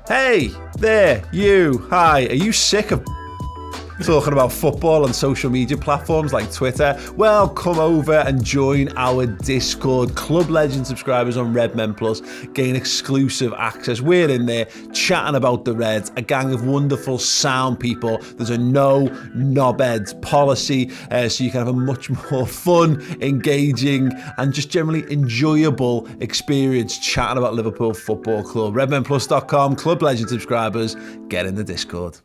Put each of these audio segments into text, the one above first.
Hey, there, you. Hi, are you sick of talking about football on social media platforms like Twitter? Well, come over and join our Discord. Club Legend subscribers on Redmen Plus gain exclusive access. We're in there chatting about the Reds, a gang of wonderful sound people. There's a no knobheads policy, so you can have a much more fun, engaging and just generally enjoyable experience chatting about Liverpool Football Club. RedmenPlus.com, Club Legend subscribers, get in the Discord.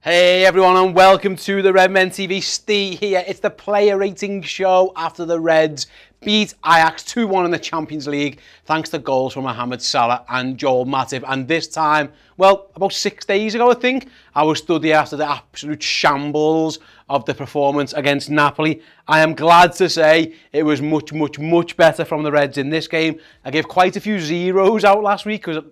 Hey everyone and welcome to the Redmen TV. Steve here. It's the player rating show after the Reds beat Ajax 2-1 in the Champions League thanks to goals from Mohamed Salah and Matip. And this time, well, about 6 days ago I think, I was stood here after the absolute shambles of the performance against Napoli. I am glad to say it was much better from the Reds in this game. I gave quite a few zeros out last week and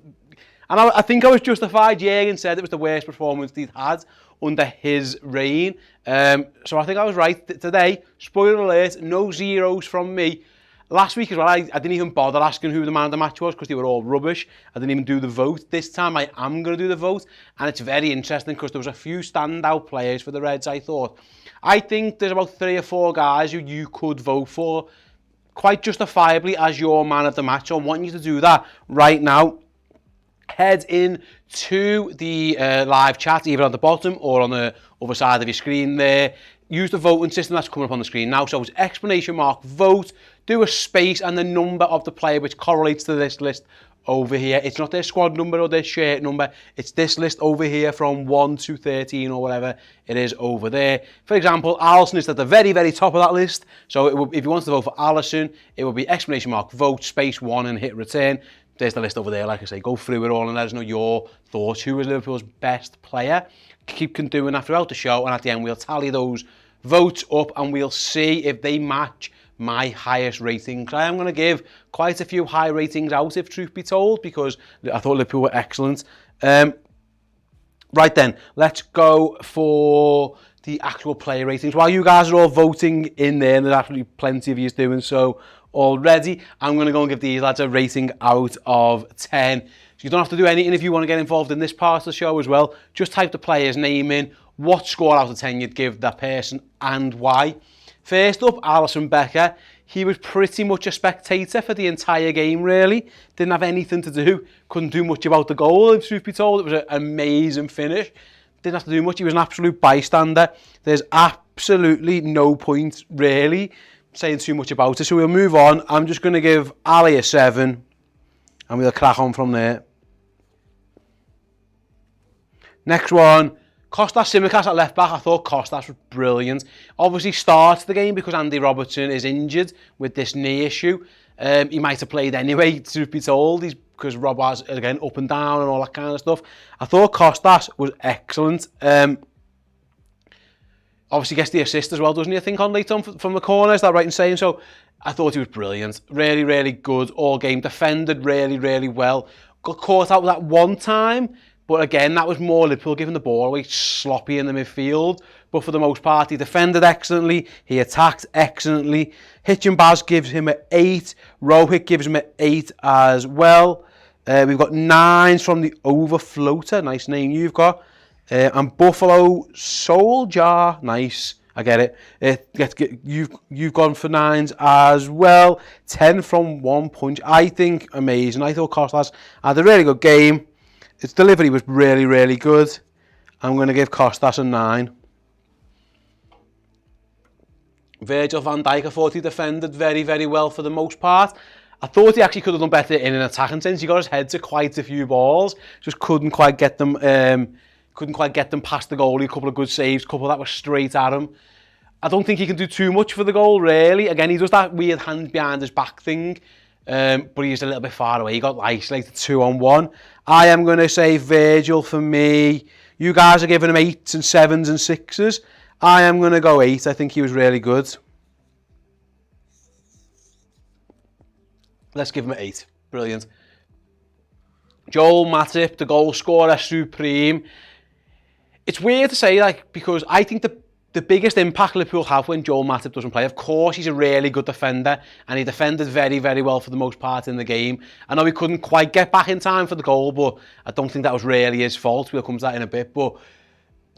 I think I was justified. Jürgen said it was the worst performance he'd had under his reign. So I think I was right. Today, spoiler alert, no zeros from me. Last week as well, I didn't even bother asking who the man of the match was because they were all rubbish. I didn't even do the vote. This time I am going to do the vote. And it's very interesting because there was a few standout players for the Reds, I thought. I think there's about 3 or 4 guys who you could vote for quite justifiably as your man of the match. So I want you to do that right now. Head in to the live chat, either on the bottom or on the other side of your screen there. Use the voting system that's coming up on the screen now. So it's exclamation mark vote, do a space and the number of the player which correlates to this list over here. It's not their squad number or their shirt number. It's this list over here from 1 to 13 or whatever it is over there. For example, Alisson is at the very top of that list. So if you want to vote for Alisson, it will be exclamation mark vote, space 1 and hit return. There's the list over there, like I say, go through it all and let us know your thoughts. Who is Liverpool's best player? Keep doing that throughout the show, and at the end we'll tally those votes up and we'll see if they match my highest rating. I am going to give quite a few high ratings out, if truth be told, because I thought Liverpool were excellent. Right then, let's go for the actual player ratings. While you guys are all voting in there, and there's actually plenty of you doing so already, I'm going to go and give these lads a rating out of 10. So you don't have to do anything if you want to get involved in this part of the show as well. Just type the player's name in, what score out of 10 you'd give that person and why. First up, Alisson Becker. He was pretty much a spectator for the entire game, really. Didn't have anything to do. Couldn't do much about the goal, if truth be told. It was an amazing finish. Didn't have to do much. He was an absolute bystander. There's absolutely no point, really, saying too much about it. So we'll move on. I'm just going to give Ali a 7. And we'll crack on from there. Next one. Kostas Tsimikas at left back. I thought Kostas was brilliant. Obviously starts the game because Andy Robertson is injured with this knee issue. He might have played anyway, to be told, because Rob was, again, up and down and all that kind of stuff. I thought Kostas was excellent. Obviously gets the assist as well, doesn't he? I think on late on from the corner, is that right in saying so? I thought he was brilliant. Really good all game. Defended really well. Got caught out with that one time. But again, that was more Liverpool giving the ball away, sloppy in the midfield. But for the most part, he defended excellently. He attacked excellently. Hitchin Baz gives him an 8. Rohit gives him an 8 as well. We've got 9s from the Overfloater. Nice name you've got. And Buffalo Soldier. Nice. I get it. You've gone for 9s as well. 10 from One Punch. I think amazing. I thought Kostas had a really good game. His delivery was really good. I'm going to give Kostas a 9. Virgil van Dijk, I thought he defended very well for the most part. I thought he actually could have done better in an attacking sense. He got his head to quite a few balls, just couldn't quite get them past the goalie. A couple of good saves, a couple that were straight at him. I don't think he can do too much for the goal, really. Again, he does that weird hand behind his back thing. But he's a little bit far away. He got isolated 2-on-1. I am going to say Virgil for me. You guys are giving him 8s and 7s and 6s. I am going to go 8. I think he was really good. Let's give him an 8. Brilliant. Joel Matip, the goal scorer supreme. It's weird to say, because I think the the biggest impact Liverpool have when Joel Matip doesn't play. Of course, he's a really good defender, and he defended very, very well for the most part in the game. I know he couldn't quite get back in time for the goal, but I don't think that was really his fault. We'll come to that in a bit. But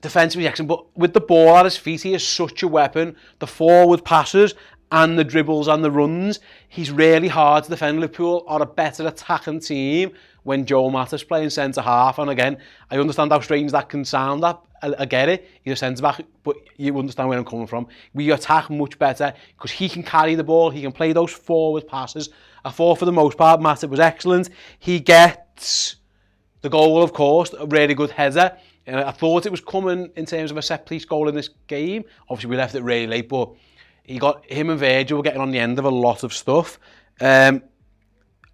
defensively excellent. But with the ball at his feet, he is such a weapon. The forward passes and the dribbles and the runs, he's really hard to defend. Liverpool are a better attacking team when Joel Matip's playing centre-half. And again, I understand how strange that can sound. I get it. He's a centre-back, but you understand where I'm coming from. We attack much better because he can carry the ball. He can play those forward passes. I thought for the most part, Matip was excellent. He gets the goal, of course, a really good header. I thought it was coming in terms of a set-piece goal in this game. Obviously, we left it really late, but him and Virgil were getting on the end of a lot of stuff.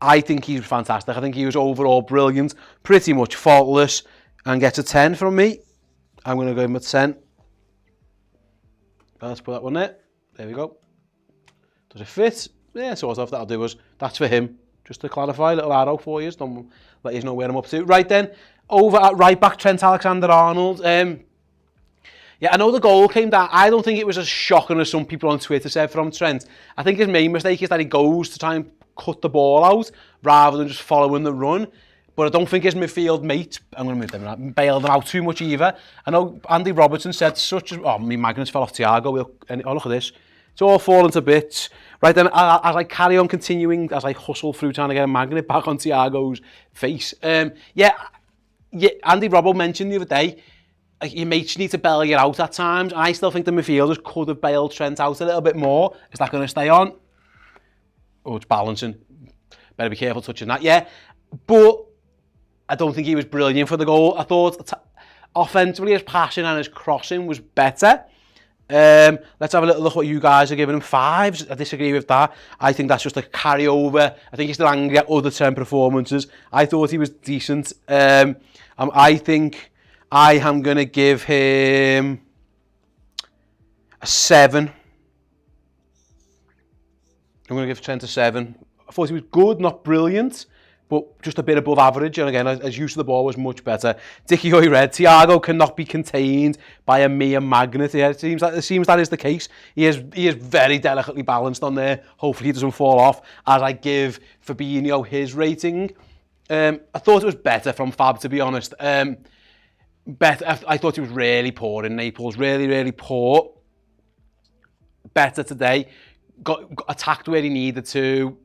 I think he was fantastic. I think he was overall brilliant, pretty much faultless, and gets a 10 from me. I'm going to go him a 10. Let's put that one there. There we go. Does it fit? Yeah, sort of. That'll do us. That's for him. Just to clarify, a little arrow for you. Don't let you know where I'm up to. Right then, over at right back, Trent Alexander-Arnold. Yeah, I know the goal came down. I don't think it was as shocking as some people on Twitter said from Trent. I think his main mistake is that he goes to try and cut the ball out rather than just following the run. But I don't think his midfield mate, I'm going to move them out, bailed them out too much either. I know Andy Robertson said my magnets fell off Thiago. Oh, look at this. It's all falling to bits. Right then, as I carry on continuing, as I hustle through trying to get a magnet back on Thiago's face. Yeah, Andy Robbo mentioned the other day, your mates need to bail you out at times. I still think the midfielders could have bailed Trent out a little bit more. Is that going to stay on? Oh, it's balancing. Better be careful touching that. Yeah, but I don't think he was brilliant for the goal. I thought offensively his passing and his crossing was better. Let's have a little look what you guys are giving him. 5s. I disagree with that. I think that's just a carryover. I think he's still angry at other 10 performances. I thought he was decent. I think I am going to give him a 7. I'm going to give Trent a 7. I thought he was good, not brilliant, but just a bit above average. And again, his use of the ball was much better. Dickie Hoy read, Thiago cannot be contained by a mere magnet. Yeah, it seems that is the case. He is very delicately balanced on there. Hopefully he doesn't fall off as I give Fabinho his rating. I thought it was better from Fab, to be honest. Better. I thought he was really poor in Naples. Really, really poor. Better today. Got attacked where he needed to,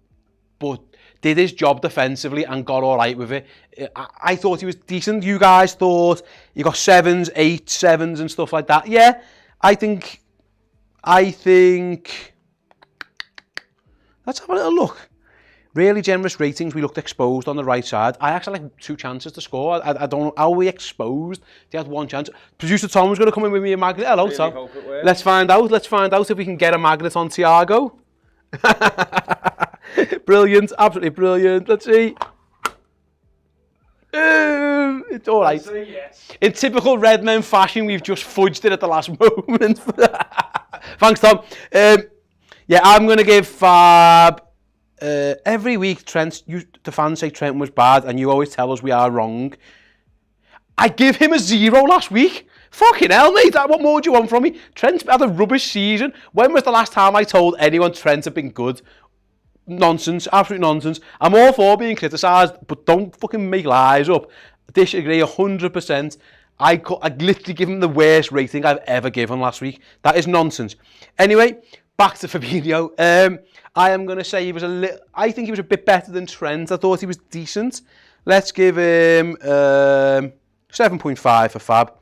but did his job defensively and got all right with it. I thought he was decent. You guys thought he got 7s, 8s, 7s and stuff like that. Yeah, I think. Let's have a little look. Really generous ratings. We looked exposed on the right side. I actually had 2 chances to score. I don't know how we exposed. They had 1 chance. Producer Tom was going to come in with me a magnet. Hello, really Tom. Let's find out. Let's find out if we can get a magnet on Thiago. Brilliant. Absolutely brilliant. Let's see. It's all right. Yes. In typical Redmen fashion, we've just fudged it at the last moment. Thanks, Tom. Yeah, I'm going to give Fab... every week, the fans say Trent was bad, and you always tell us we are wrong. I give him a 0 last week. Fucking hell, mate. What more do you want from me? Trent had a rubbish season. When was the last time I told anyone Trent had been good? Nonsense. Absolute nonsense. I'm all for being criticised, but don't fucking make lies up. Disagree 100%. I literally give him the worst rating I've ever given last week. That is nonsense. Anyway, back to Fabinho. I am going to say he was I think he was a bit better than Trent. I thought he was decent. Let's give him 7.5 for Fab.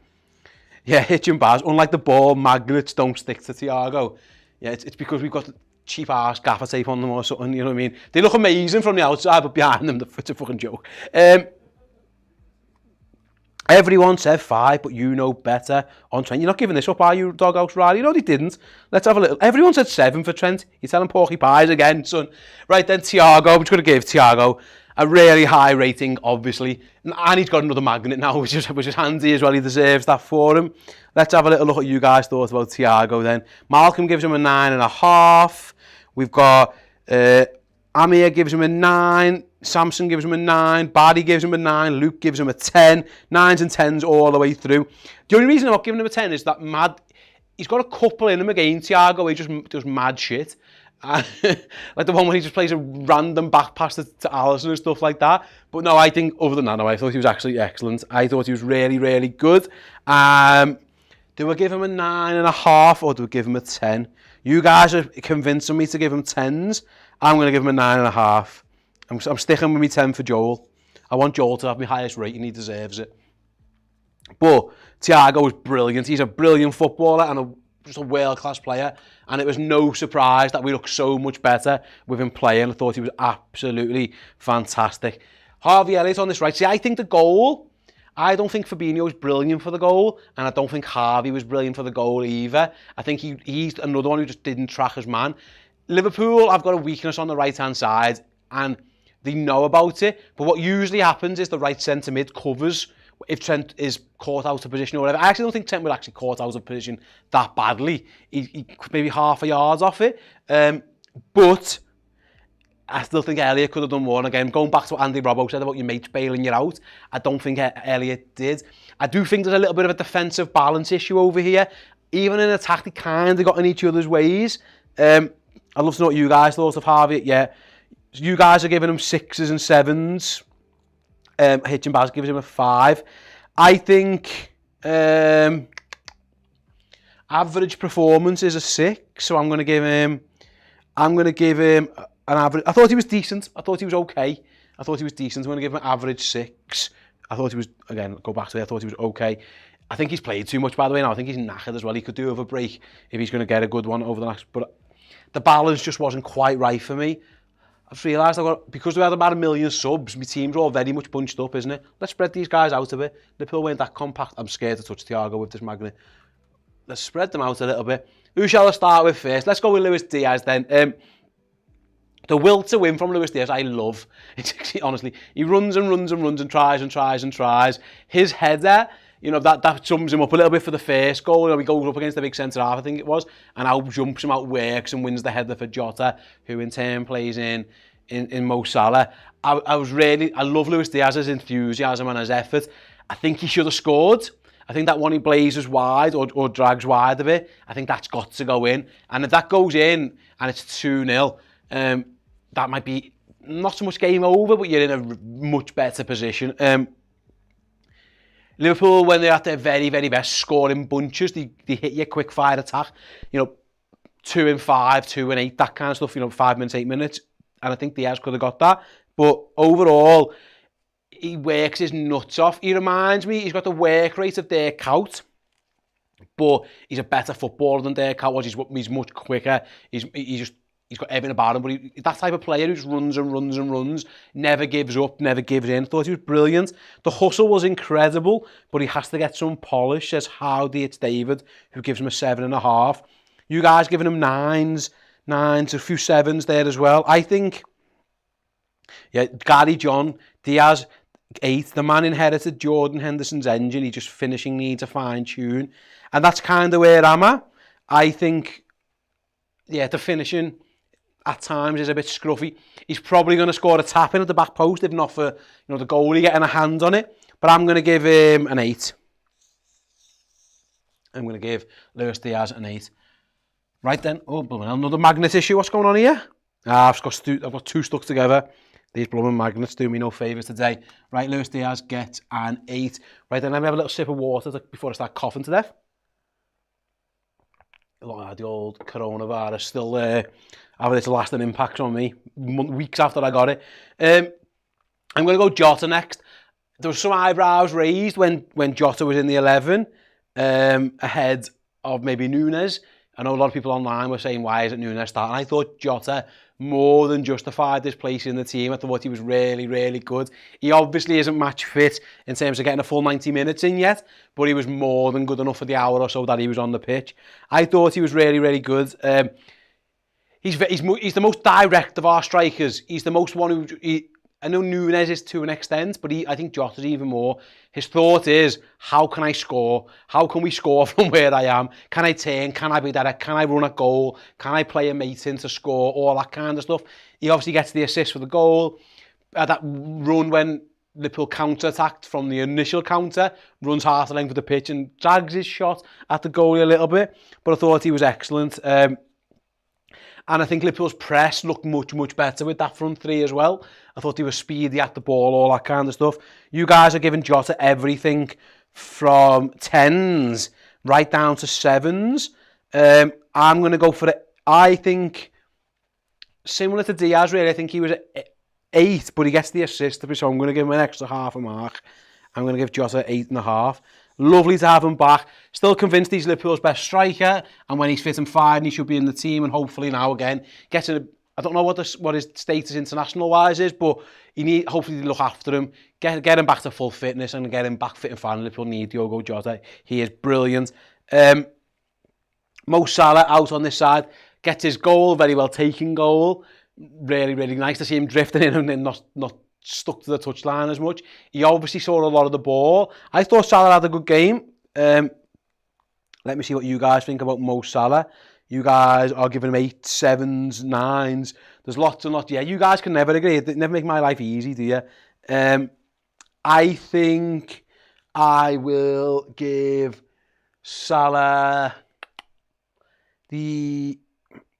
Yeah, Hitch and Baz. Unlike the ball, magnets don't stick to Thiago. Yeah, it's because we've got cheap ass gaffer tape on them or something, you know what I mean? They look amazing from the outside, but behind them, it's a fucking joke. Everyone said 5, but you know better on Trent. You're not giving this up, are you, Doghouse Riley? No, they didn't. Let's have a little. Everyone said 7 for Trent. You're telling Porky Pies again, son. Right then, Thiago. I'm just going to give Thiago a really high rating, obviously. And he's got another magnet now, which is handy as well. He deserves that for him. Let's have a little look at what you guys thought about Thiago then. Malcolm gives him a 9.5. We've got Amir gives him a 9. Samson gives him a 9, Barry gives him a 9, Luke gives him a 10, 9s and 10s all the way through. The only reason I'm not giving him a 10 is that he's got a couple in him again, Thiago, he just does mad shit. Like the one where he just plays a random back pass to Alisson and stuff like that. But no, I think other than that, no, I thought he was actually excellent. I thought he was really, really good. Do I give him a 9.5 or do I give him a 10? You guys are convincing me to give him 10s. I'm going to give him a 9.5. I'm sticking with me 10 for Joel. I want Joel to have my highest rating. He deserves it. But Thiago was brilliant. He's a brilliant footballer and just a world-class player. And it was no surprise that we looked so much better with him playing. I thought he was absolutely fantastic. Harvey Elliott on this right. See, I think the goal, I don't think Fabinho was brilliant for the goal, and I don't think Harvey was brilliant for the goal either. I think he's another one who just didn't track his man. Liverpool, I've got a weakness on the right-hand side, and they know about it. But what usually happens is the right centre-mid covers if Trent is caught out of position or whatever. I actually don't think Trent was actually caught out of position that badly. He maybe half a yard off it. But I still think Elliott could have done more. And again, going back to what Andy Robbo said about your mates bailing you out, I don't think Elliott did. I do think there's a little bit of a defensive balance issue over here. Even in attack, they kind of got in each other's ways. I'd love to know what you guys thought of Harvey. Yeah, you guys are giving him 6s and 7s. Hitch and Baz gives him a 5. I think average performance is a 6, so I'm going to give him an average. I thought he was decent. I thought he was okay. I thought he was decent. I'm going to give him an average 6. I thought he was, again, go back to it, I thought he was okay. I think he's played too much, by the way, now. I think he's knackered as well. He could do over a break if he's going to get a good one over the next... But the balance just wasn't quite right for me. I've realised because we had about 1 million subs, my team's all very much bunched up, isn't it? Let's spread these guys out a bit. Liverpool weren't that compact. I'm scared to touch Thiago with this magnet. Let's spread them out a little bit. Who shall I start with first? Let's go with Luis Diaz then. The will to win from Luis Diaz, I love. It's actually, honestly, he runs and runs and runs and tries and tries and tries. His header, you know, that sums him up a little bit for the first goal. You know, he goes up against the big centre-half, I think it was, and out jumps him, out works and wins the header for Jota, who in turn plays in Mo Salah. I love Luis Diaz's enthusiasm and his effort. I think he should have scored. I think that one he blazes wide or drags wide of it, I think that's got to go in. And if that goes in and it's 2-0, that might be not so much game over, but you're in a much better position. Liverpool, when they're at their very, very best, scoring bunches, they hit you quick fire attack, you know, 2 and 5, 2 and 8, that kind of stuff, you know, 5 minutes, 8 minutes. And I think Diaz could have got that. But overall, he works his nuts off. He reminds me, he's got the work rate of Dirk Kuyt, but he's a better footballer than Dirk Kuyt was. He's much quicker. He's got everything about him. But that type of player who just runs and runs and runs, never gives up, never gives in. Thought he was brilliant. The hustle was incredible, but he has to get some polish, says Howdy. It's David, who gives him a 7.5. You guys giving him 9s, a few 7s there as well. I think, yeah, Gary John, Diaz, 8. The man inherited Jordan Henderson's engine. He just finishing needs a fine tune. And that's kind of where I'm at. I think, yeah, the finishing at times is a bit scruffy. He's probably going to score a tap in at the back post, if not for, you know, the goalie getting a hand on it. But I'm going to give him an 8. I'm going to give Luis Diaz an 8. Right then, another magnet issue. What's going on here? I've got 2 stuck together. These blooming magnets do me no favours today. Right, Luis Diaz gets an 8. Right then, let me have a little sip of water before I start coughing to death. The old coronavirus still having its lasting impacts on me weeks after I got it. I'm going to go Jota next. There was some eyebrows raised when Jota was in the 11 ahead of maybe Nunes. I know a lot of people online were saying, why isn't Nunes starting? I thought Jota more than justified his place in the team. I thought he was really, really good. He obviously isn't match fit in terms of getting a full 90 minutes in yet, but he was more than good enough for the hour or so that he was on the pitch. I thought he was really, really good. He's the most direct of our strikers. He's the most one who... I know Nunes is to an extent, but I think Jota's even more. His thought is, how can I score? How can we score from where I am? Can I turn? Can I be direct? Can I run a goal? Can I play a mate in to score? All that kind of stuff. He obviously gets the assist for the goal. That run when Liverpool counter-attacked from the initial counter, runs half the length of the pitch and drags his shot at the goalie a little bit. But I thought he was excellent. And I think Liverpool's press looked much, much better with that front three as well. I thought he was speedy at the ball, all that kind of stuff. You guys are giving Jota everything from 10s right down to 7s. I'm going to go for it. I think, similar to Diaz, really, I think he was 8, but he gets the assist, so I'm going to give him an extra half a mark. I'm going to give Jota 8.5. Lovely to have him back. Still convinced he's Liverpool's best striker, and when he's fit and fine, he should be in the team, and hopefully now again, I don't know what his status international-wise is, but hopefully they look after him, get him back to full fitness, and get him back fit and fine. Liverpool need Diogo Jota. He is brilliant. Mo Salah out on this side, gets his goal, very well taken goal. Really, really nice to see him drifting in and not stuck to the touchline as much. He obviously saw a lot of the ball. I thought Salah had a good game. Let me see what you guys think about Mo Salah. You guys are giving him 8, 7s, 9s. There's lots and lots. Yeah, you guys can never agree. It never make my life easy, do you? I think I will give Salah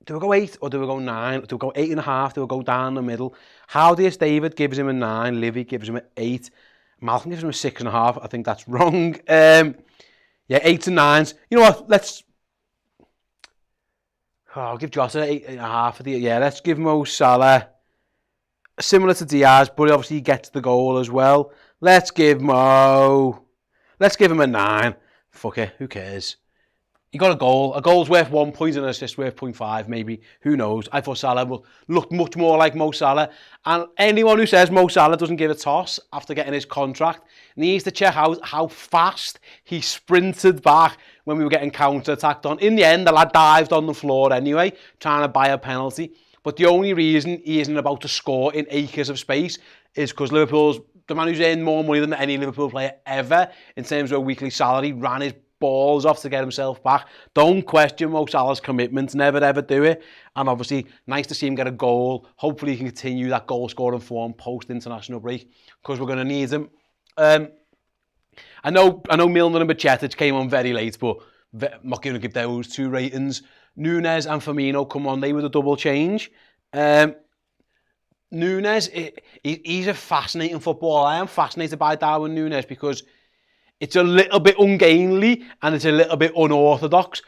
do we go 8 or do we go 9? Do we go 8.5? Do we go down the middle? Howdiest David gives him a 9. Livy gives him an 8. Malcolm gives him a 6.5. I think that's wrong. Yeah, 8s and 9s. You know what? I'll give Jota 8.5 for the. Yeah, let's give Mo Salah similar to Diaz, but obviously he gets the goal as well. Let's give him a 9. Fuck it, who cares? He got a goal. A goal's worth 1 point and an assist worth 0.5 maybe. Who knows? I thought Salah looked much more like Mo Salah. And anyone who says Mo Salah doesn't give a toss after getting his contract needs to check out how fast he sprinted back when we were getting counter-attacked on. In the end, the lad dived on the floor anyway, trying to buy a penalty. But the only reason he isn't about to score in acres of space is because Liverpool's the man who's earned more money than any Liverpool player ever in terms of a weekly salary ran his balls off to get himself back. Don't question Mo Salah's commitment. Never ever do it. And obviously, nice to see him get a goal. Hopefully, he can continue that goal scoring form post international break because we're going to need him. I know Milner and Bajcetic came on very late, but I'm not going to give those 2 ratings. Nunes and Firmino come on. They were the double change. Nunes, he's a fascinating footballer. I am fascinated by Darwin Nunes because it's a little bit ungainly and it's a little bit unorthodox,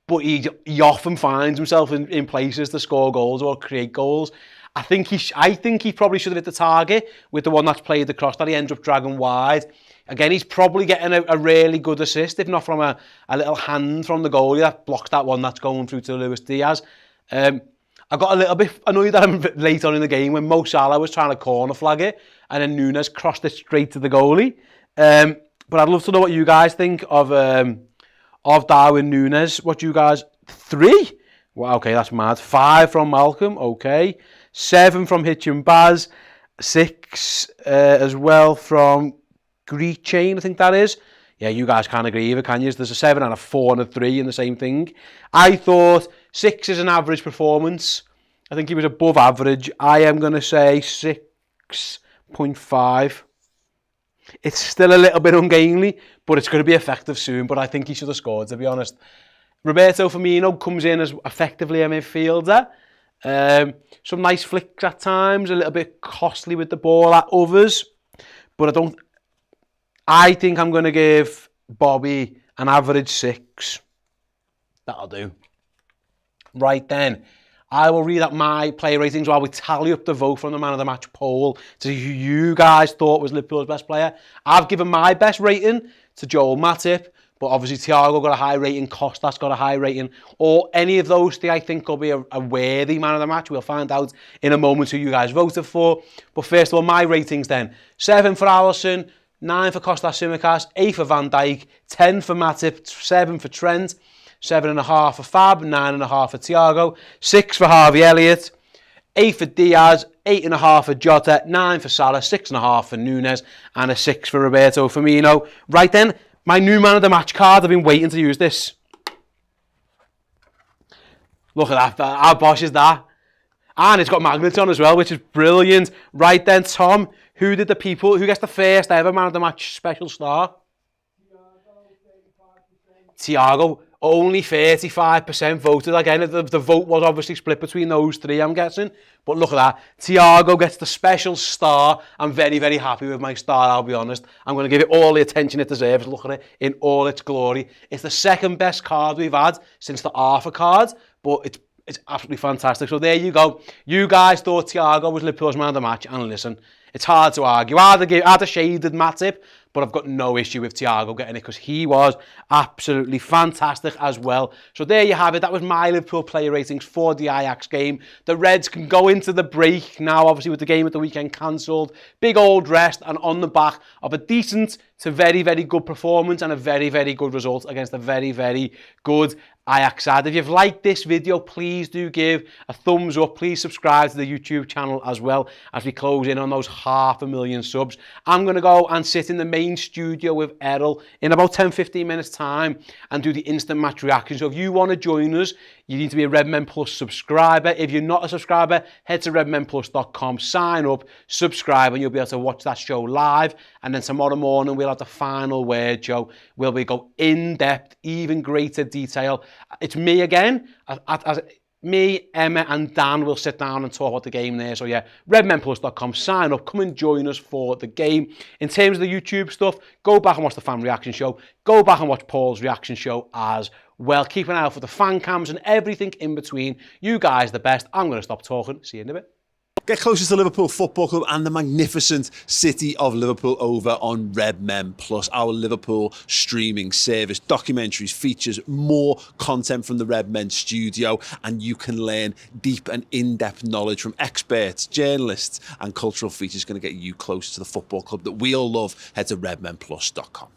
but he often finds himself in places to score goals or create goals. I think he probably should have hit the target with the one that's played across that he ends up dragging wide. Again, he's probably getting a really good assist, if not from a little hand from the goalie that blocks that one that's going through to Luis Diaz. I got a little bit annoyed that I'm late on in the game when Mo Salah was trying to corner flag it and then Nunes crossed it straight to the goalie. But I'd love to know what you guys think of Darwin Nunes. What you guys... 3? Well, okay, that's mad. 5 from Malcolm, okay. 7 from Hitch and Baz. 6 as well from Greek Chain, I think that is. Yeah, you guys can't agree either, can you? There's a 7 and a 4 and a 3 in the same thing. I thought 6 is an average performance. I think he was above average. I am going to say 6.5. It's still a little bit ungainly, but it's going to be effective soon. But I think he should have scored, to be honest. Roberto Firmino comes in as effectively a midfielder. Some nice flicks at times, a little bit costly with the ball at others. But I think I'm going to give Bobby an average 6. That'll do. Right then. I will read out my player ratings while we tally up the vote from the Man of the Match poll to see who you guys thought was Liverpool's best player. I've given my best rating to Joel Matip, but obviously Thiago got a high rating, Costas got a high rating, or any of those 3 I think will be a worthy Man of the Match. We'll find out in a moment who you guys voted for. But first of all, my ratings then. 7 for Alisson, 9 for Costas Tsimikas, 8 for Van Dijk, 10 for Matip, 7 for Trent, 7.5 for Fab, 9.5 for Thiago, 6 for Harvey Elliott, 8 for Diaz, 8.5 for Jota, 9 for Salah, 6.5 for Nunes, and a 6 for Roberto Firmino. Right then, my new Man of the Match card. I've been waiting to use this. Look at that. How bosh is that? And it's got magnets on as well, which is brilliant. Right then, Tom, who gets the first ever man of the match special star? Thiago, only 35% voted. Again, the vote was obviously split between those three, I'm guessing. But look at that. Thiago gets the special star. I'm very, very happy with my star, I'll be honest. I'm going to give it all the attention it deserves. Look at it in all its glory. It's the second best card we've had since the Arthur card, but it's absolutely fantastic. So there you go. You guys thought Thiago was Liverpool's man of the match, and listen, it's hard to argue. I'd have shaded Matip, but I've got no issue with Thiago getting it because he was absolutely fantastic as well. So there you have it. That was my Liverpool player ratings for the Ajax game. The Reds can go into the break now, obviously with the game at the weekend cancelled. Big old rest and on the back of a decent to very, very good performance and a very, very good result against a very, very good Ajax side. If you've liked this video, please do give a thumbs up. Please subscribe to the YouTube channel as well as we close in on those 500,000 subs. I'm going to go and sit in the main studio with Errol in about 10-15 minutes time and do the instant match reaction. So if you want to join us, you need to be a Redmen Plus subscriber. If you're not a subscriber, head to redmenplus.com, sign up, subscribe, and you'll be able to watch that show live. And then tomorrow morning, we'll have the final word, Joe, where we go in-depth, even greater detail. It's me again. Me, Emma, and Dan will sit down and talk about the game there. So yeah, redmenplus.com, sign up, come and join us for the game. In terms of the YouTube stuff, go back and watch the fan reaction show. Go back and watch Paul's reaction show as well. Keep an eye out for the fan cams and everything in between. You guys the best. I'm going to stop talking. See you in a bit. Get closer to Liverpool Football Club and the magnificent city of Liverpool over on Redmen Plus, our Liverpool streaming service. Documentaries, features, more content from the Redmen studio, and you can learn deep and in-depth knowledge from experts, journalists, and cultural features going to get you closer to the football club that we all love. Head to redmenplus.com.